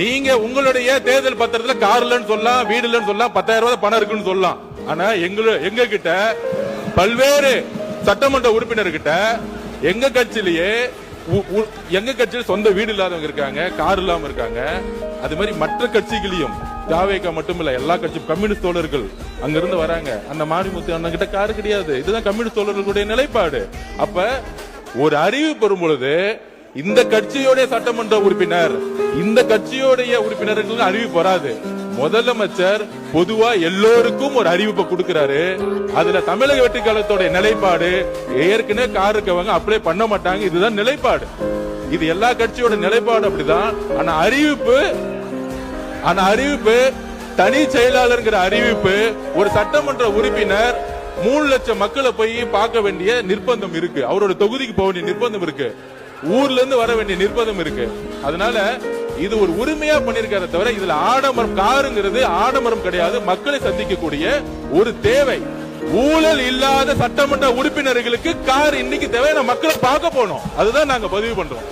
நீங்க உங்களுடைய தேர்தல் பத்திரத்துல கார் இல்லன்னு சொல்லலாம், வீடு இல்லன்னு சொல்லலாம், 10,000 ரூபாய் பணம் இருக்குன்னு சொல்லலாம். ஆனா எங்க கிட்ட பல்வேறு சட்டமன்ற உறுப்பினர்கிட்ட எங்க கட்சியிலேயே சொந்த வீடு இல்லாதவங்க இருக்காங்க, கார் இல்லாம இருக்காங்க. அது மாதிரி மற்ற கட்சிகளையும் தாவேகா மட்டுமில்ல, எல்லா கட்சி கம்யூனிஸ்ட் தோழர்கள் அங்க இருந்து வராங்க. அந்த மாரிமுத்து அண்ணன் கிட்ட காரு கிடையாது. இதுதான் கம்யூனிஸ்ட் தோழர்களுடைய நிலைப்பாடு. அப்ப ஒரு அறிவிப்பு வரும் பொழுது இந்த கட்சியோடைய சட்டமன்ற உறுப்பினர், இந்த கட்சியோடைய உறுப்பினர்களுக்கு அறிவிப்பு வராது. முதலமைச்சர் பொதுவா எல்லோருக்கும் ஒரு அறிவிப்பை கொடுக்கிறாரு. அதுல தமிழக வெற்றி கழகத்தோட நிலைப்பாடு, ஏற்கனவே கார் இருக்கவங்க அப்ளை பண்ண மாட்டாங்க. இதுதான் நிலைப்பாடு. இது எல்லா கட்சியோட நிலைப்பாடு அப்படிதான். ஆனா அறிவிப்பு தனி செயலாளர் அறிவிப்பு, ஒரு சட்டமன்ற உறுப்பினர் 3 லட்சம் மக்களை போய் பார்க்க வேண்டிய நிர்பந்தம் இருக்கு. அவரோட தொகுதிக்கு போக வேண்டிய நிர்பந்தம் இருக்கு. ஊர்ல இருந்து வர வேண்டிய நிர்பந்தம் இருக்கு. அதனால இது ஒரு உரிமையா பண்ணிருக்காரு தவிர இதுல ஆடம்பரம், காருங்கிறது ஆடம்பரம் கிடையாது. மக்களை சந்திக்கக்கூடிய ஒரு தேவை. ஊழல் இல்லாத சட்டமன்ற உறுப்பினர்களுக்கு கார் இன்னைக்கு தேவை. மக்களை பார்க்க போனோம். அதுதான் நாங்க பதிவு பண்றோம்.